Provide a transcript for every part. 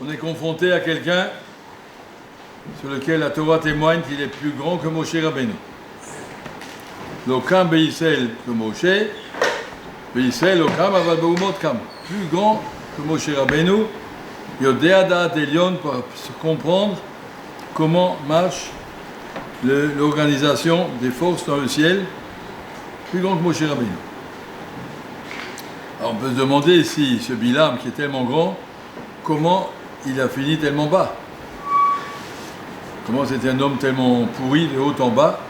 On est confronté à quelqu'un sur lequel la Torah témoigne qu'il est plus grand que Moshe Rabbeinu. L'Okam Be'Yisraël que Moshe, Be'Yisraël Okam Aval Be'umot Kam. Plus grand que Moshe Rabbeinu, Yodea Da'at Elyon, pour comprendre comment marche l'organisation des forces dans le ciel, plus grand que Moshe Rabbeinu. Alors on peut se demander si ce Bilam qui est tellement grand, comment il a fini tellement bas. Comment c'était un homme tellement pourri de haut en bas.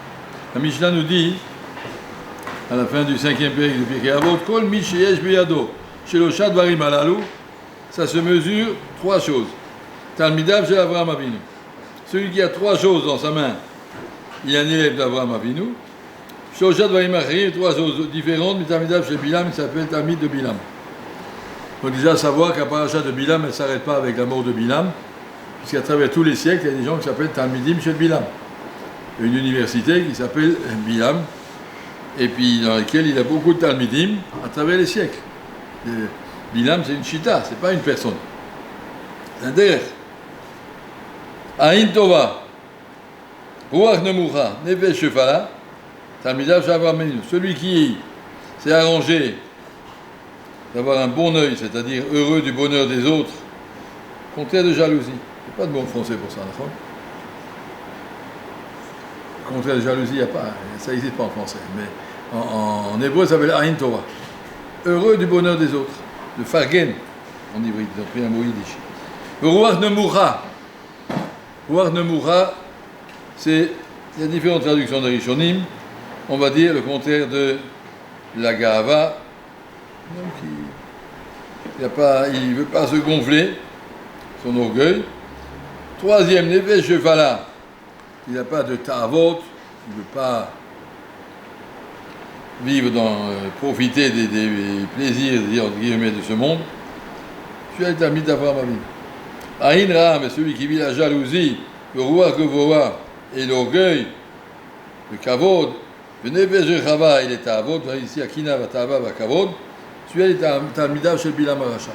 La Mishnah nous dit, à la fin du 5e période de Pirkei Avot, Kol mi sheyesh biyado, shelosha dvarim halalu, ça se mesure trois choses. Talmidav shel Avraham Avinu. Celui qui a trois choses dans sa main, il est un élève d'Avraham Avinu. Shelosha dvarim acherim, trois choses différentes, mais Talmidav shel Bilam, il s'appelle Talmid de Bilam. Il faut déjà savoir qu'à paracha de Bilam, elle ne s'arrête pas avec la mort de Bilam, puisqu'à travers tous les siècles, il y a des gens qui s'appellent Talmidim shel Bilam. Il y a une université qui s'appelle Bilam, et puis dans laquelle il y a beaucoup de Talmidim à travers les siècles. Bilam, c'est une chita, c'est pas une personne. C'est un derech. Aïn Tova, Ruach Nemucha, Nefesh Shefala, Talmidav shel Avraham Avinu. Celui qui s'est arrangé d'avoir un bon œil, c'est-à-dire heureux du bonheur des autres, contraire de jalousie. Il n'y a pas de mot français pour ça, d'accord ? Contraire de jalousie, il n'y a pas, ça n'existe pas en français, mais en hébreu ça s'appelle Aïn Tova. Heureux du bonheur des autres, de Fargen, en hybride, ils ont pris un mot yiddish. Ruach Nemucha. Ruach Nemucha, il y a différentes traductions de Rishonim, on va dire le contraire de la Gahava. Donc il ne veut pas se gonfler, son orgueil. Troisième, Nefesh Shefala, il n'a pas de ta'avot, il ne veut pas vivre profiter des plaisirs, entre guillemets, de ce monde. Je suis un ami d'Avraham Avinu. Aïn Ra, mais celui qui vit la jalousie, le roi Gevoa et l'orgueil, le kavod, le Nefesh Chava, il est ta'avot, ici à Kina va ta'ava va kavod. Celui-là est un Talmidav shel Bilam Aracha.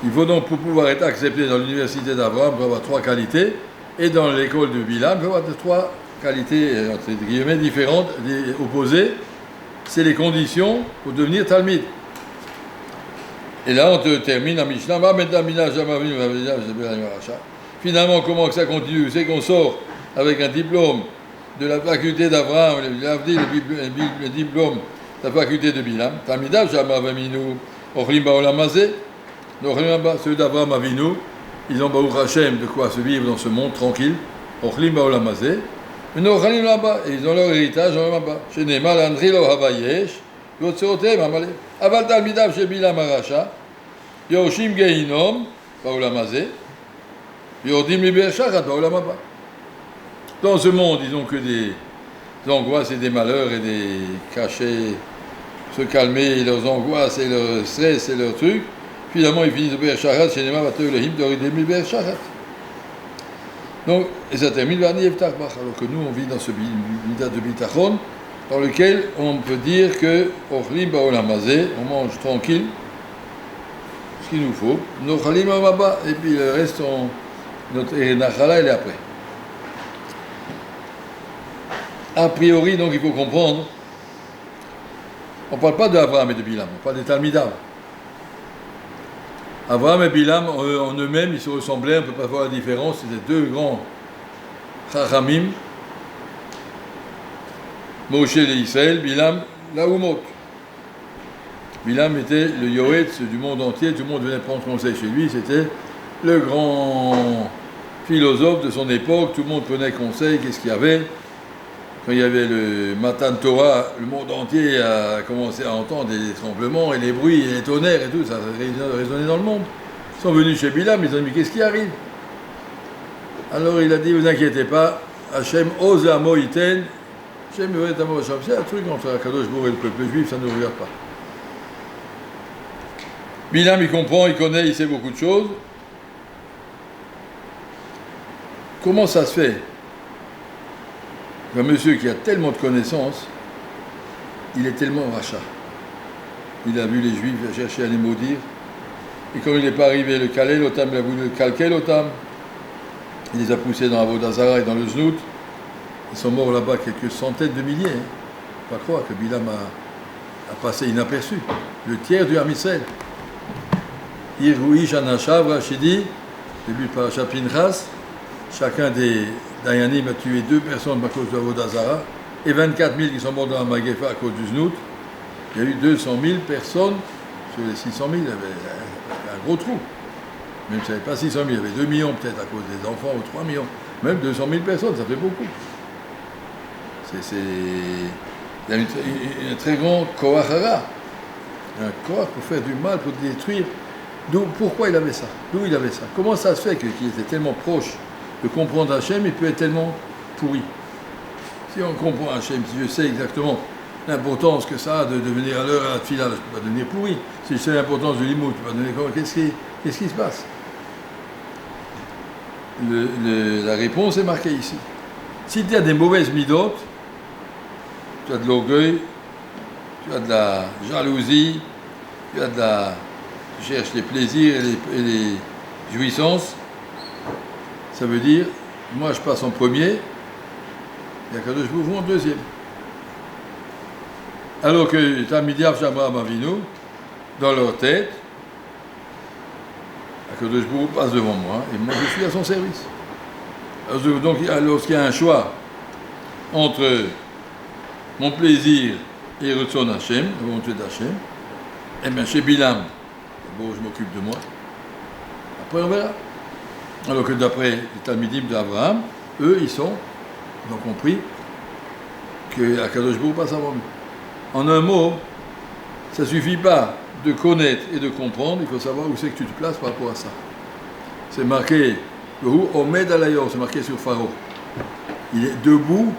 Il faut donc, pour pouvoir être accepté dans l'université d'Abraham, il faut avoir trois qualités, et dans l'école de Bilam, il faut avoir trois qualités, entre guillemets, différentes, opposées. C'est les conditions pour devenir Talmid. Et là, on te termine en Mishnah. Finalement, comment que ça continue? C'est qu'on sort avec un diplôme de la faculté d'Abraham, le diplôme de la faculté de Bilam. Talmidav shel Avraham Avinu, ochlim ba'olam hazeh. Ceux d'Avraham Avinu, ils ont Baruch Hashem de quoi se vivre dans ce monde tranquille. Ochlim ba'olam hazeh. Et ils ont leur héritage dans le là-bas. Chez Neymar, l'Andrilo Havayesh, Yotzerotem, Amalé. Aval Talmidav shel Bilam Aracha, Yoshim Geinom, ba'olam hazeh, Yodim Liber Shachat, ba'olam haba. Dans ce monde, ils n'ont que des angoisses et des malheurs et des cachets, se calmer, leurs angoisses et leur stress et leurs trucs. Finalement, ils finissent Ber Shachat, chez Neymar, Vateu-Lehim, Yodim Liber Shachat. Donc, et ça termine Vani Eftarbach, alors que nous, on vit dans ce Midat de Bitachon, dans lequel on peut dire que Ochlim Ba'olam hazeh, on mange tranquille, ce qu'il nous faut, Nochalim Amaba, et puis le reste, notre Nachala, elle est après. A priori, donc, il faut comprendre, on ne parle pas d'Avraham et de Bilam, on parle des Talmidav. Avraham et Bilam, en eux-mêmes, ils se ressemblaient, on ne peut pas voir la différence, c'était deux grands Chachamim, Moshe l'Israël, Bilam la Umot. Bilam était le Yoetz du monde entier, tout le monde venait prendre conseil chez lui, c'était le grand philosophe de son époque, tout le monde prenait conseil, qu'est-ce qu'il y avait. Quand il y avait le Matan Torah, le monde entier a commencé à entendre des tremblements et les bruits et les tonnerres et tout, ça résonnait dans le monde. Ils sont venus chez Bilam, ils ont dit mais qu'est-ce qui arrive? Alors il a dit vous inquiétez pas, Hachem ose la moïten, Hachem c'est un truc entre Akadosh Baruch et le peuple juif, ça ne nous regarde pas. Bilam il comprend, il connaît, il sait beaucoup de choses. Comment ça se fait? Un monsieur qui a tellement de connaissances, il est tellement rachat. Il a vu les Juifs chercher à les maudire, Et comme il n'est pas arrivé le Kalel Otam, il a voulu le Kalkel Otam. Il les a poussés dans Avodazara et dans le Znout. Ils sont morts là-bas quelques centaines de milliers. Pas croire que Bilam a passé inaperçu. Le tiers du Ham Israël. Irui, Shanashav, Rachidi, début par Pinchas. Chacun des Dayanim a tué 2 personnes à cause de Avodazara et 24 000 qui sont morts dans la Magefa à cause du Znout. Il y a eu 200 000 personnes sur les 600 000. Il y avait un gros trou. Même si il n'y avait pas 600 000, il y avait 2 millions peut-être à cause des enfants ou 3 millions. Même 200 000 personnes, ça fait beaucoup. Il y a un très grand Koachara. Un Koach pour faire du mal, pour détruire. Pourquoi il avait ça? D'où il avait ça? Comment ça se fait qu'il était tellement proche de comprendre Hachem, il peut être tellement pourri? Si on comprend Hachem, si je sais exactement l'importance que ça a de devenir à l'heure à la tfila, je ne peux pas devenir pourri. Si je sais l'importance de l'imout, je ne peux pas devenir comment? Qu'est-ce qui se passe? La réponse est marquée ici. Si tu as des mauvaises midotes, tu as de l'orgueil, tu as de la jalousie, tu cherches les plaisirs et les jouissances, ça veut dire, moi je passe en premier, et Akadosh Baruch Hu en deuxième. Alors que Talmidiav Avraham Avinu, dans leur tête, Akadosh Baruch Hu passe devant moi, et moi je suis à son service. Donc lorsqu'il y a un choix entre mon plaisir et Retzon Hashem, la volonté d'Hachem, et bien chez Bilam, d'abord je m'occupe de moi, après on verra. Alors que d'après les Talmidim d'Abraham, eux ils ont compris que Akadosh Baruch Hu passe avant nous. En un mot, ça ne suffit pas de connaître et de comprendre, il faut savoir où c'est que tu te places par rapport à ça. C'est marqué, Omed Alayor, c'est marqué sur Pharaon. Il est debout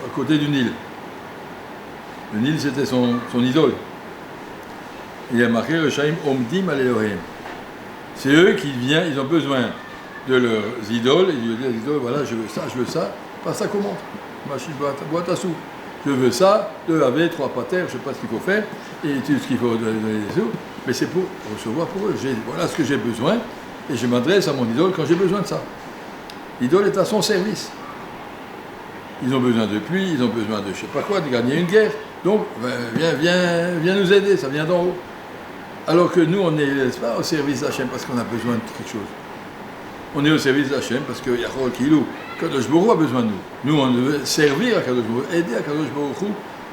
à côté du Nil. Le Nil, c'était son idole. Il y a marqué Rechaim Omdim al Elohim. C'est eux qui viennent, ils ont besoin de leurs idoles, et ils disent aux idoles, voilà, je veux ça, pas ça comment? Machine boîte à sous. Je veux ça, 2 AV, 3 patères, je ne sais pas ce qu'il faut faire, et tout ce qu'il faut donner les sous, mais c'est pour recevoir pour eux. Voilà ce que j'ai besoin, et je m'adresse à mon idole quand j'ai besoin de ça. L'idole est à son service. Ils ont besoin de pluie, ils ont besoin de je ne sais pas quoi, de gagner une guerre. Donc, viens nous aider, ça vient d'en haut. Alors que nous, on n'est pas au service d'Hachem parce qu'on a besoin de quelque chose. On est au service d'Hachem parce que Yahol Kilou, Kadosh Baruch Hu a besoin de nous. Nous, on veut servir à Kadosh Baruch Hu, aider à Kadosh Baruch Hu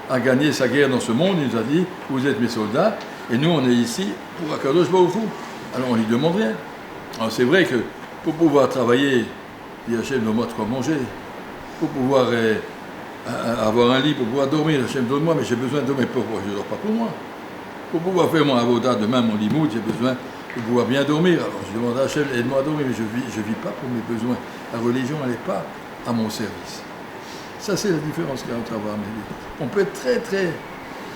à gagner sa guerre dans ce monde. Il nous a dit, vous êtes mes soldats, et nous, on est ici pour Kadosh Baruch Hu. Alors, on ne lui demande rien. Alors, c'est vrai que pour pouvoir travailler, dit Hachem, donne-moi de quoi manger. Pour pouvoir avoir un lit, pour pouvoir dormir, Hachem, donne-moi, mais j'ai besoin de dormir. Pourquoi? Je ne dors pas pour moi. Pour pouvoir faire mon avodat, demain mon limoud, j'ai besoin de pouvoir bien dormir. Alors je demande à Hachem, aide-moi à dormir, mais je ne vis pas pour mes besoins. La religion, elle n'est pas à mon service. Ça, c'est la différence qu'il y a entre Abraham et lui. On peut être très, très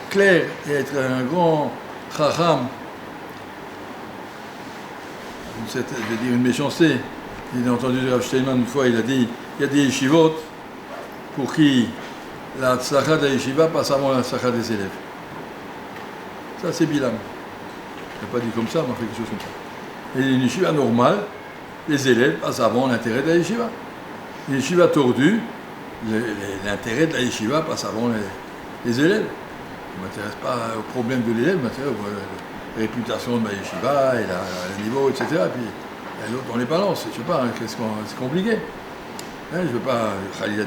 clair et être un grand chacham. Je vais dire une méchanceté. J'ai entendu Rav Steinman une fois, il a dit, il y a des yeshivot pour qui la tzlacha de la yeshiva passe avant la tzlacha des élèves. Ça, c'est Bilam. Je n'ai pas dit comme ça, mais on fait quelque chose comme ça. Et une yeshiva normale, les élèves passent avant l'intérêt de la yeshiva. Une yeshiva tordue, l'intérêt de la yeshiva passe avant les élèves. Je ne m'intéresse pas au problème de l'élève, je m'intéresse à la réputation de ma yeshiva, et le niveau, etc. Et puis, l'autre, on les balance. Je ne sais pas, hein, c'est compliqué. Hein, je ne veux pas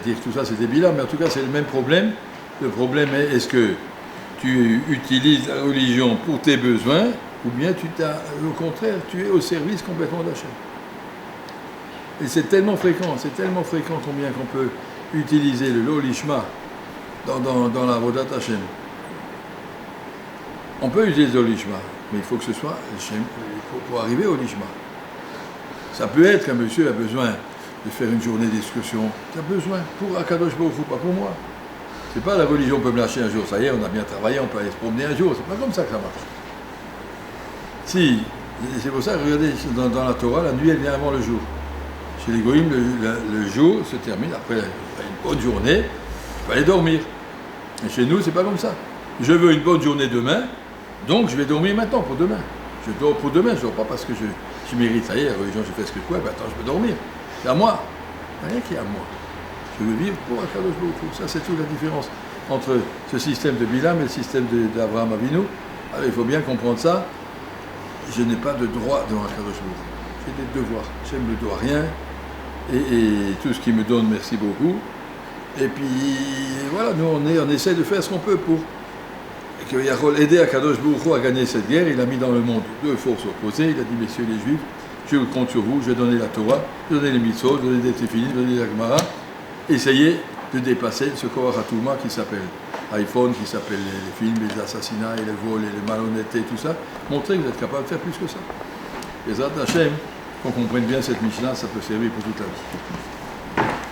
dire que tout ça, c'est des Bilam, mais en tout cas, c'est le même problème. Le problème est, est-ce que tu utilises la religion pour tes besoins, ou bien au contraire, tu es au service complètement d'Hachem. Et c'est tellement fréquent combien qu'on peut utiliser le Lolishma dans la Vodat Hachem. On peut utiliser le Lolishma, mais il faut que ce soit Hachem pour arriver au Lishma. Ça peut être qu'un monsieur a besoin de faire une journée d'excursion. Tu as besoin pour Akadosh Baruch Hu, pas pour moi. C'est pas la religion peut me lâcher un jour, ça y est, on a bien travaillé, on peut aller se promener un jour, c'est pas comme ça que ça marche. Si, c'est pour ça, regardez, dans la Torah, la nuit elle vient avant le jour. Chez les Goïms, le jour se termine après une bonne journée, il faut aller dormir. Et chez nous, c'est pas comme ça. Je veux une bonne journée demain, donc je vais dormir maintenant pour demain. Je dors pour demain, je ne dors pas parce que je mérite. Ça y est, religion, je fais ce que je peux, ben attends, je peux dormir. C'est à moi. Rien qui est à moi. Je veux vivre pour Akadosh Baruch Hu. Ça, c'est toute la différence entre ce système de Bilam et le système d'Abraham Avinu. Alors, il faut bien comprendre ça. Je n'ai pas de droit devant Akadosh Baruch Hu. J'ai des devoirs. Je ne me dois rien. Et tout ce qu'il me donne, merci beaucoup. Et puis, voilà, nous, on essaie de faire ce qu'on peut pour que Yahol aider Akadosh Baruch Hu à gagner cette guerre. Il a mis dans le monde deux forces opposées. Il a dit, messieurs les Juifs, je compte sur vous, je vais donner la Torah, je vais donner les mitzvot, je vais donner des téfilim, je vais donner la Gemara. Essayez de dépasser ce Korach Hatouma qui s'appelle iPhone, qui s'appelle les films, les assassinats, et les vols, et les malhonnêtetés, tout ça. Montrez que vous êtes capable de faire plus que ça. Et ça, Hachem, qu'on comprenne bien cette Mishnah, ça peut servir pour toute la vie.